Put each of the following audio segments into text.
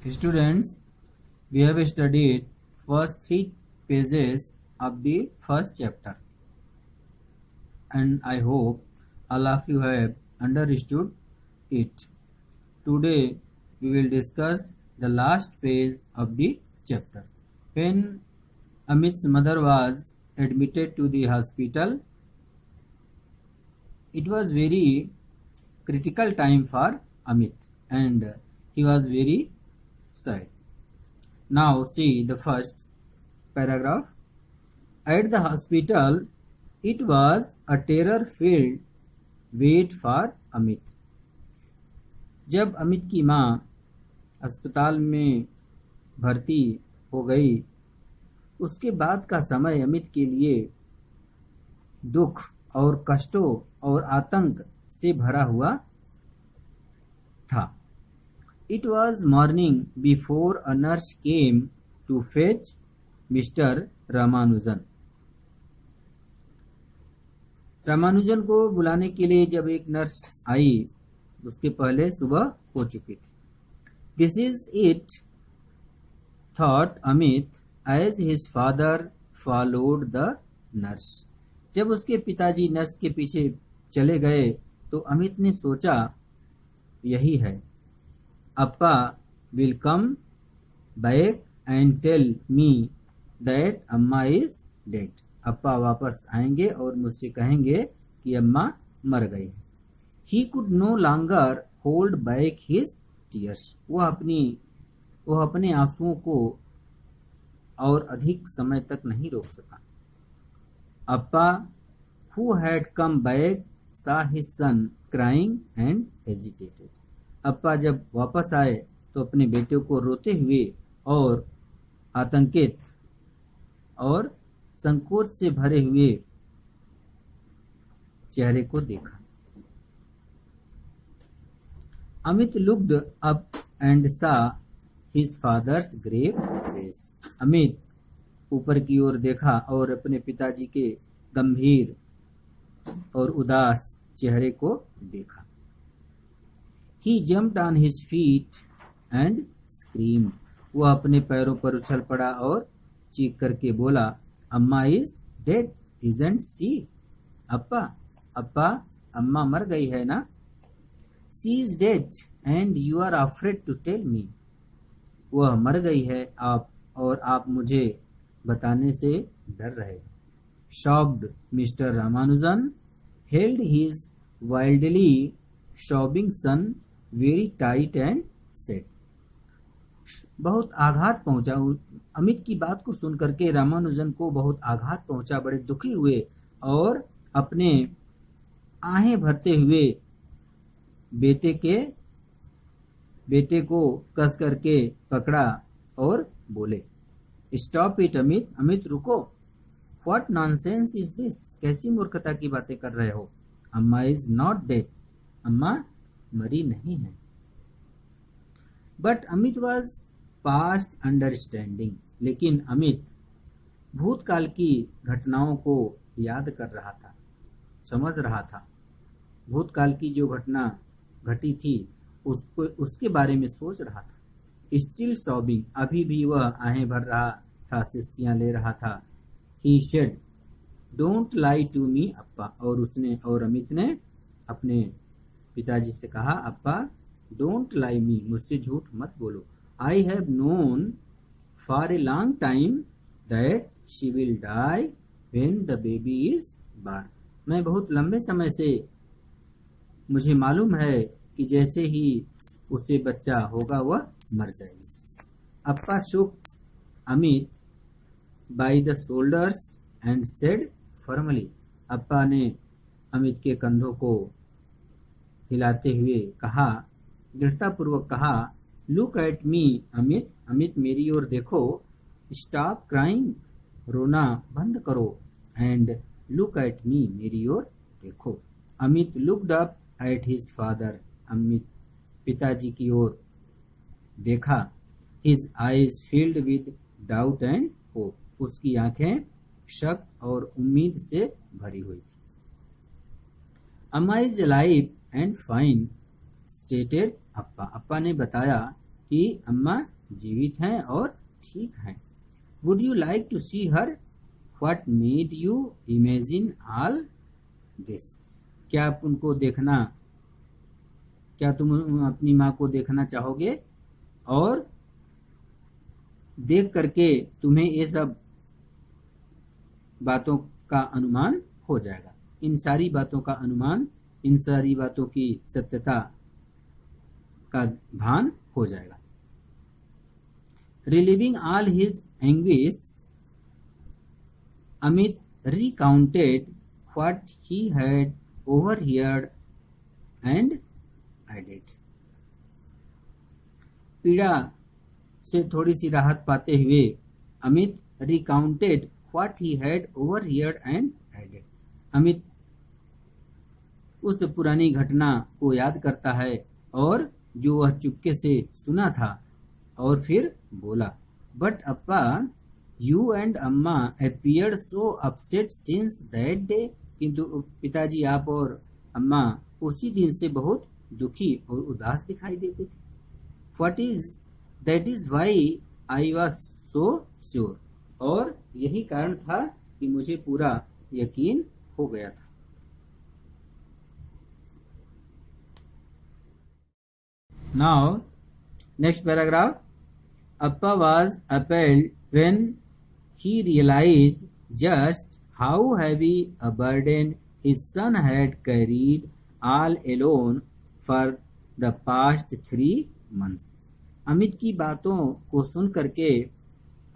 Students, we have studied first 3 pages of the first chapter, and I hope all of you have understood it. Today we will discuss the last page of the chapter. When Amit's mother was admitted to the hospital, it was very critical time for Amit, and he was very sad. Now see the first paragraph. At the hospital, it was a terror-filled wait for Amit. जब अमित की माँ अस्पताल में भर्ती हो गई, उसके बाद का समय अमित के लिए दुख और कष्टों और आतंक से भरा हुआ था. It was morning before a nurse came to fetch Mr. Ramanujan. Ramanujan को बुलाने के लिए जब एक नर्स आई, उसके पहले सुबह हो चुकी थी. This is it, thought Amit as his father followed the nurse. जब उसके पिताजी नर्स के पीछे चले गए तो अमित ने सोचा, यही है. अप्पा will come back and tell me that अम्मा is dead. अप्पा वापस आएंगे और मुझसे कहेंगे कि अम्मा मर गई. He could no longer hold back his tears. वह अपने आंसुओं को और अधिक समय तक नहीं रोक सका. अप्पा, who had come back, saw his son crying and hesitated. अप्पा जब वापस आए तो अपने बेटे को रोते हुए और आतंकित और संकोच से भरे हुए चेहरे को देखा. Amit looked up and saw his father's grave face. Amit ऊपर की ओर देखा और अपने पिताजी के गंभीर और उदास चेहरे को देखा. He jumped on his feet and screamed. वह अपने पैरों पर उछल पड़ा और चीख करके बोला, अम्मा is dead, isn't she? अप्पा, अम्मा मर गई है ना? She is dead and you are afraid to tell me. वह मर गई है और आप मुझे बताने से डर रहे. Shocked, Mr. Ramanujan held his wildly sobbing son very tight and said. बहुत आघात पहुंचा. अमित की बात को सुनकर के रामानुजन को बहुत आघात पहुंचा. बड़े दुखी हुए और अपने आहें भरते हुए बेटे को कस करके पकड़ा और बोले, स्टॉप इट अमित. अमित रुको. What nonsense is this. कैसी मूर्खता की बातें कर रहे हो. अम्मा इज नॉट डेड. अम्मा मरी नहीं है. But Amit was past understanding. लेकिन अमित भूतकाल की घटनाओं को याद कर रहा था, समझ रहा था. भूतकाल की जो घटना घटी थी उसके बारे में सोच रहा था. Still sobbing. अभी भी वह आहें भर रहा था, सिसकियां ले रहा था. He said, don't lie to me Appa. और अमित ने अपने पिताजी से कहा, अप्पा डोंट लाई मी, मुझसे झूठ मत बोलो. I have known for a long time that she will die when the baby is born. मैं बहुत लंबे समय से मुझे मालूम है कि जैसे ही उसे बच्चा होगा वह मर जाएगी. Appa shook Amit by the shoulders and said firmly. Appa ने अमित के कंधों को हिलाते हुए कहा, दृढ़तापूर्वक कहा, look at me Amit. Amit मेरी ओर देखो. Stop crying. रोना बंद करो. And look at me. मेरी ओर देखो. Amit looked up at his father. Amit पिताजी की ओर देखा. His eyes field with doubt and hope. उसकी आंखें शक और उम्मीद से भरी हुई थी. Amma is alive and fine, stated Appa. Appa ने बताया कि अम्मा जीवित हैं और ठीक हैं। Would you like to see her? What made you imagine all this? क्या तुम अपनी माँ को देखना चाहोगे और देख करके तुम्हें ये सब बातों का अनुमान हो जाएगा। इन सारी बातों का अनुमान, इन सारी बातों की सत्यता का भान हो जाएगा। Relieving all his anguish, Amit recounted what he had overheard and added. पीड़ा से थोड़ी सी राहत पाते हुए Amit recounted what he had overheard and added. Amit उस पुरानी घटना को याद करता है और जो वह चुपके से सुना था और फिर बोला, बट अप्पा, यू एंड अम्मा appeared so upset since that day. किंतु पिताजी, आप और अम्मा उसी दिन से बहुत दुखी और उदास दिखाई देते थे। That is why I was so sure. और यही कारण था कि मुझे पूरा यकीन हो गया था। Now, next paragraph. Appa was appalled when he realized just how heavy a burden his son had carried all alone for the past 3 months. Amit की बातों को सुन करके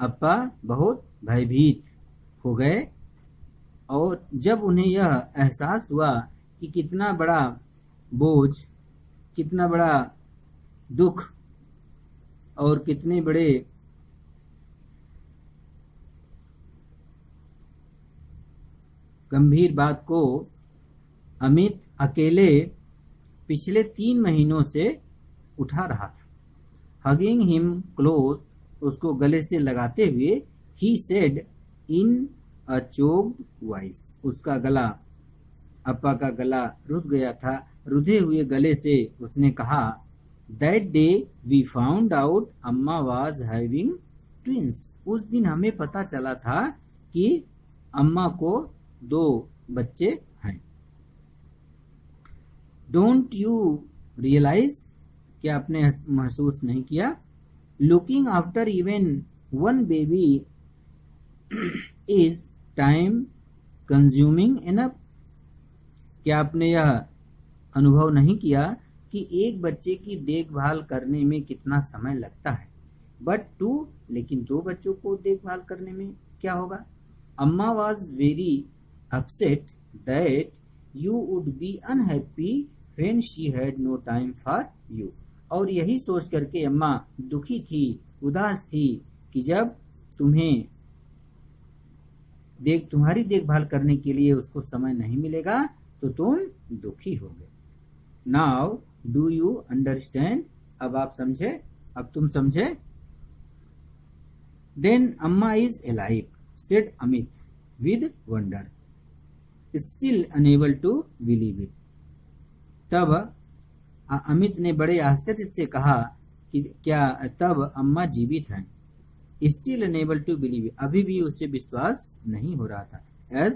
अप्पा बहुत भयभीत हो गए और जब उन्हें यह एहसास हुआ कि कितना बड़ा बोझ, कितना बड़ा दुख और कितने बड़े गंभीर बात को अमित अकेले पिछले 3 महीनों से उठा रहा था। हगिंग हिम क्लोज, उसको गले से लगाते हुए, he said in a choked voice, उसका गला, अप्पा का गला रुध गया था। रुधे हुए गले से उसने कहा, that day we found out Amma was having twins, उस दिन हमें पता चला था कि अम्मा को 2 बच्चे हैं। डोंट यू रियलाइज, क्या आपने महसूस नहीं किया? Looking after even 1 baby is time consuming enough, क्या आपने यह अनुभव नहीं किया कि एक बच्चे की देखभाल करने में कितना समय लगता है? बट 2, लेकिन 2 बच्चों को देखभाल करने में क्या होगा? Amma was very upset that you would be unhappy when she had no time for you, और यही सोच करके अम्मा दुखी थी, उदास थी कि जब तुम्हारी देखभाल करने के लिए उसको समय नहीं मिलेगा तो तुम दुखी होगे। नाउ डू यू अंडरस्टैंड, अब आप समझे, अब तुम समझे? Then Amma is alive, said Amit with wonder, still unable to believe it. तब अमित ने बड़े आश्चर्य से कहा कि क्या तब अम्मा जीवित हैं? Still unable to believe it, अभी भी उसे विश्वास नहीं हो रहा था। As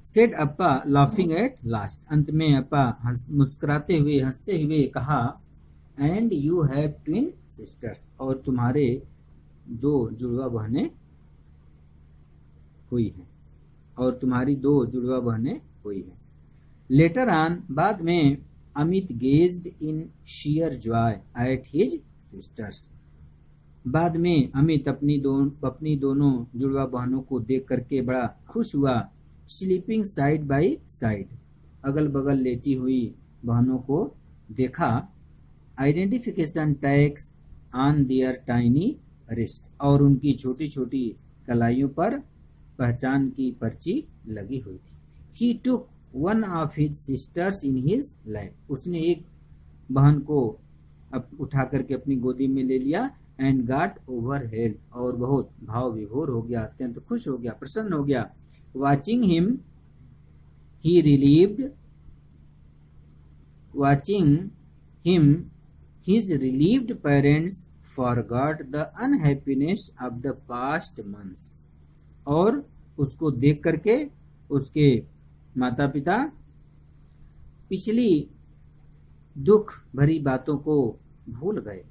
said Appa laughing at last, अंत में अप्पा मुस्कुराते हुए, हंसते हुए कहा, and you have twin sisters, और तुम्हारे 2 जुड़वा बहनें हुई हैं, और तुम्हारी 2 जुड़वा बहनें हुई हैं। लेटर ऑन, बाद में, Amit gazed in share Joy at his sisters, बाद में अमित अपनी दोनों जुड़वा बहनों को देख करके बड़ा खुश हुआ। स्लीपिंग साइड बाय साइड, अगल बगल लेटी हुई बहनों को देखा। Identification tags on their tiny wrist, और उनकी छोटी छोटी कलाइयों पर पहचान की पर्ची लगी हुई थी। He took one of his sisters in his lap, उसने एक बहन को उठा करके अपनी गोदी में ले लिया। एंड गॉट ओवर हेड, और बहुत भाव विभोर हो गया, अत्यंत खुश हो गया, प्रसन्न हो गया। Watching him, he His relieved parents forgot the unhappiness of the past months. और उसको देख करके उसके माता पिता पिछली दुख भरी बातों को भूल गए.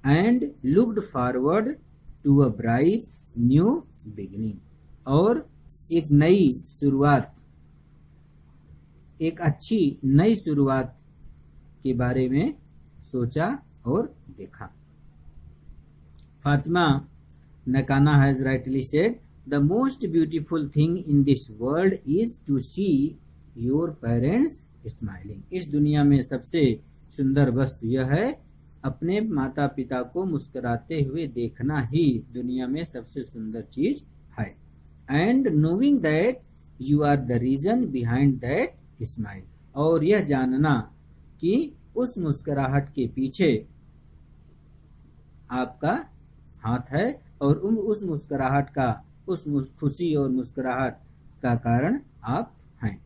And looked forward to a bright new beginning. और एक नई शुरुआत, एक अच्छी नई शुरुआत के बारे में सोचा और देखा. Fatima Nakana has rightly said, the most beautiful thing in this world is to see your parents smiling. इस दुनिया में सबसे सुंदर वस्तु यह है, अपने माता पिता को मुस्कुराते हुए देखना ही दुनिया में सबसे सुंदर चीज है. And knowing that you are the reason behind that smile. और यह जानना कि उस मुस्कुराहट के पीछे आपका हाथ है और उस मुस्कुराहट का, उस खुशी और मुस्कुराहट का कारण आप हैं.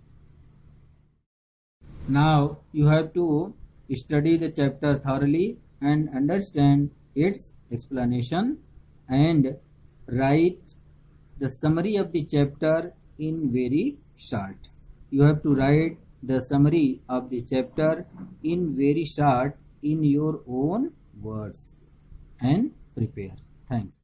Now you have to study the chapter thoroughly and understand its explanation and write the summary of the chapter in very short. You have to write the summary of the chapter in very short in your own words and prepare. Thanks.